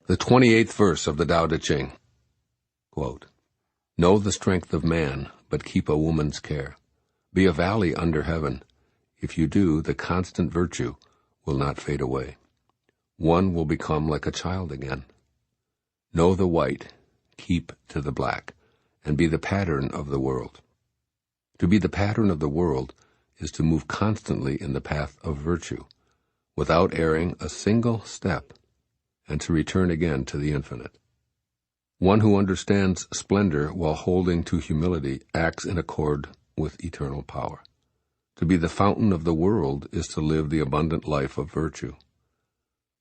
The 28th verse of the Tao Te Ching. Quote, "Know the strength of man, but keep a woman's care. Be a valley under heaven. If you do, the constant virtue will not fade away. One will become like a child again. Know the white, keep to the black, and be the pattern of the world." To be the pattern of the world is to move constantly in the path of virtue, without erring a single step, and to return again to the infinite. One who understands splendor while holding to humility acts in accord with eternal power. To be the fountain of the world is to live the abundant life of virtue.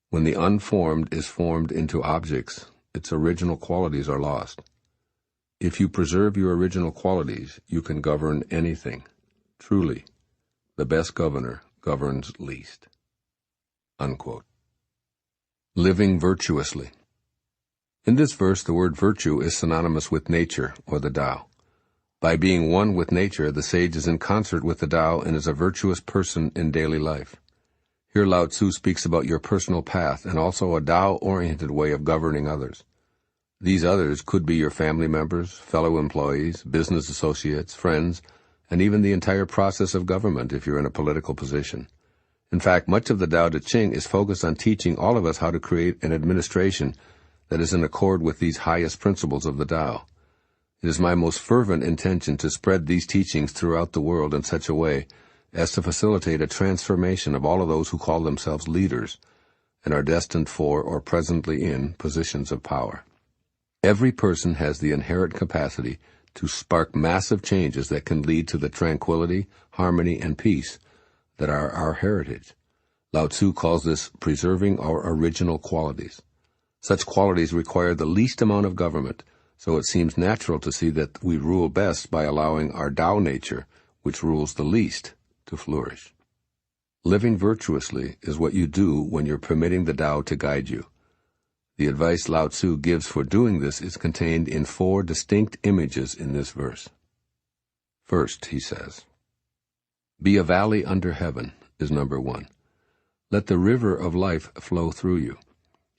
When the unformed is formed into objects, its original qualities are lost. If you preserve your original qualities, you can govern anything. Truly, the best governor governs least. Unquote. Living virtuously. In this verse, the word virtue is synonymous with nature, or the Tao. By being one with nature, the sage is in concert with the Tao and is a virtuous person in daily life. Here Lao Tzu speaks about your personal path and also a Tao-oriented way of governing others. These others could be your family members, fellow employees, business associates, friends, and even the entire process of government if you're in a political position. In fact, much of the Tao Te Ching is focused on teaching all of us how to create an administration that is in accord with these highest principles of the Tao. It is my most fervent intention to spread these teachings throughout the world in such a way as to facilitate a transformation of all of those who call themselves leaders and are destined for or presently in positions of power. Every person has the inherent capacity to spark massive changes that can lead to the tranquility, harmony, and peace that are our heritage. Lao Tzu calls this preserving our original qualities. Such qualities require the least amount of government, so it seems natural to see that we rule best by allowing our Tao nature, which rules the least, to flourish. Living virtuously is what you do when you're permitting the Tao to guide you. The advice Lao Tzu gives for doing this is contained in 4 distinct images in this verse. First, he says, "Be a valley under heaven" is number 1. Let the river of life flow through you.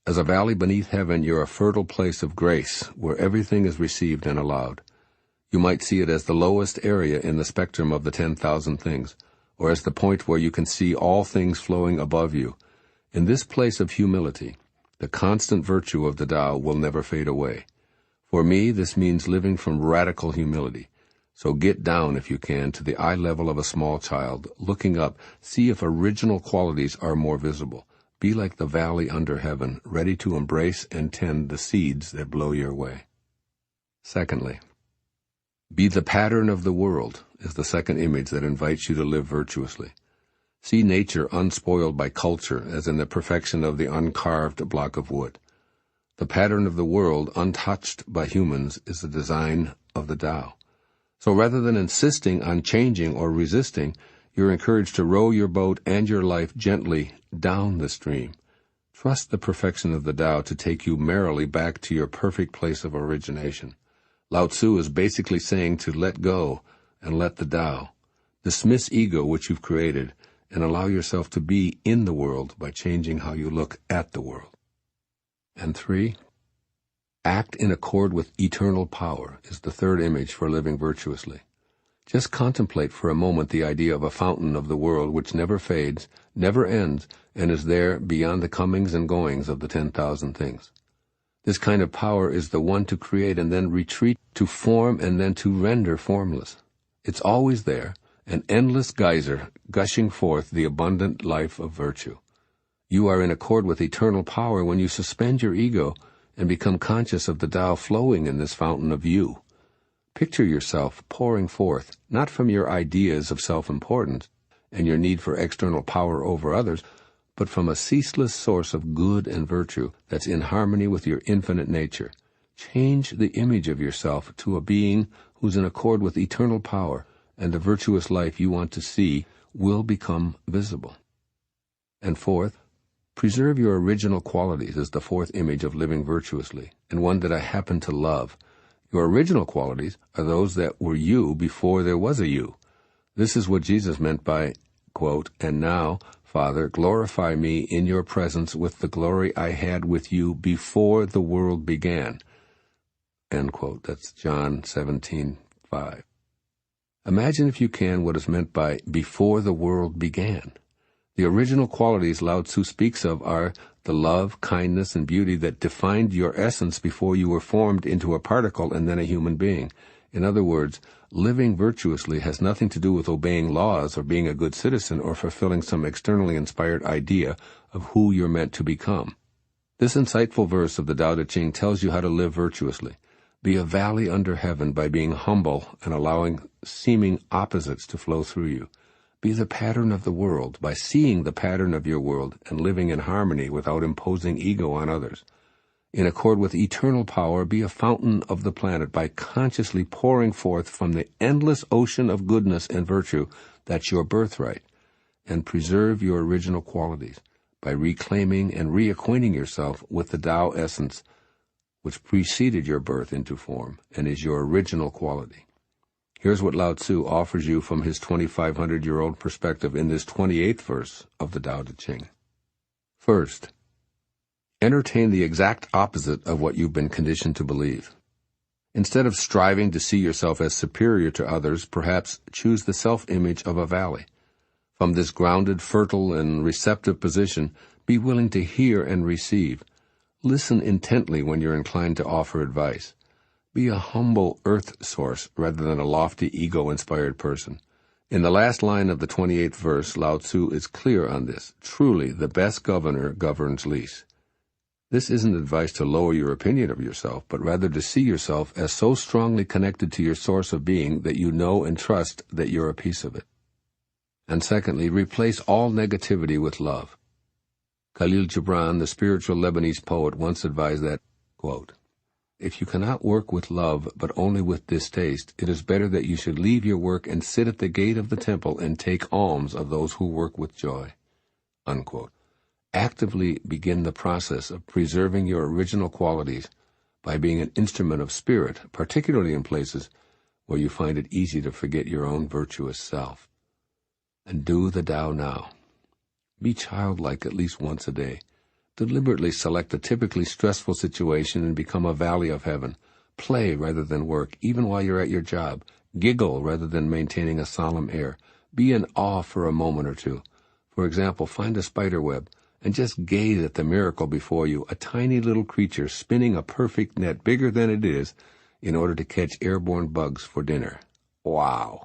As a valley beneath heaven, you're a fertile place of grace where everything is received and allowed. You might see it as the lowest area in the spectrum of the 10,000 things, or as the point where you can see all things flowing above you. In this place of humility, the constant virtue of the Tao will never fade away. For me, this means living from radical humility. So get down, if you can, to the eye level of a small child. Looking up, see if original qualities are more visible. Be like the valley under heaven, ready to embrace and tend the seeds that blow your way. Secondly, be the pattern of the world is the second image that invites you to live virtuously. See nature unspoiled by culture as in the perfection of the uncarved block of wood. The pattern of the world, untouched by humans, is the design of the Tao. So rather than insisting on changing or resisting, you're encouraged to row your boat and your life gently down the stream. Trust the perfection of the Tao to take you merrily back to your perfect place of origination. Lao Tzu is basically saying to let go and let the Tao. Dismiss ego which you've created and allow yourself to be in the world by changing how you look at the world. And 3, act in accord with eternal power is the third image for living virtuously. Just contemplate for a moment the idea of a fountain of the world which never fades, never ends, and is there beyond the comings and goings of the 10,000 things. This kind of power is the one to create and then retreat, to form and then to render formless. It's always there, an endless geyser gushing forth the abundant life of virtue. You are in accord with eternal power when you suspend your ego and become conscious of the Tao flowing in this fountain of you. Picture yourself pouring forth, not from your ideas of self-importance and your need for external power over others, but from a ceaseless source of good and virtue that's in harmony with your infinite nature. Change the image of yourself to a being who's in accord with eternal power, and the virtuous life you want to see will become visible. And 4th, preserve your original qualities is the 4th image of living virtuously, and one that I happen to love. Your original qualities are those that were you before there was a you. This is what Jesus meant by quote, "And now, Father, glorify me in your presence with the glory I had with you before the world began." End quote. That's John 17:5. Imagine, if you can, what is meant by "before the world began." The original qualities Lao Tzu speaks of are the love, kindness, and beauty that defined your essence before you were formed into a particle and then a human being. In other words, living virtuously has nothing to do with obeying laws or being a good citizen or fulfilling some externally inspired idea of who you're meant to become. This insightful verse of the Tao Te Ching tells you how to live virtuously. Be a valley under heaven by being humble and allowing seeming opposites to flow through you. Be the pattern of the world by seeing the pattern of your world and living in harmony without imposing ego on others. In accord with eternal power, be a fountain of the planet by consciously pouring forth from the endless ocean of goodness and virtue that's your birthright, and preserve your original qualities by reclaiming and reacquainting yourself with the Tao essence which preceded your birth into form and is your original quality. Here's what Lao Tzu offers you from his 2,500-year-old perspective in this 28th verse of the Tao Te Ching. First, entertain the exact opposite of what you've been conditioned to believe. Instead of striving to see yourself as superior to others, perhaps choose the self-image of a valley. From this grounded, fertile, and receptive position, be willing to hear and receive. Listen intently when you're inclined to offer advice. Be a humble earth source rather than a lofty ego-inspired person. In the last line of the 28th verse, Lao Tzu is clear on this. Truly, the best governor governs least. This isn't advice to lower your opinion of yourself, but rather to see yourself as so strongly connected to your source of being that you know and trust that you're a piece of it. And secondly, replace all negativity with love. Khalil Gibran, the spiritual Lebanese poet, once advised that, quote, "If you cannot work with love, but only with distaste, it is better that you should leave your work and sit at the gate of the temple and take alms of those who work with joy." Unquote. Actively begin the process of preserving your original qualities by being an instrument of spirit, particularly in places where you find it easy to forget your own virtuous self. And do the Tao now. Be childlike at least once a day. Deliberately select a typically stressful situation and become a valley of heaven. Play rather than work, even while you're at your job. Giggle rather than maintaining a solemn air. Be in awe for a moment or two. For example, find a spider web and just gaze at the miracle before you, a tiny little creature spinning a perfect net bigger than it is in order to catch airborne bugs for dinner. Wow!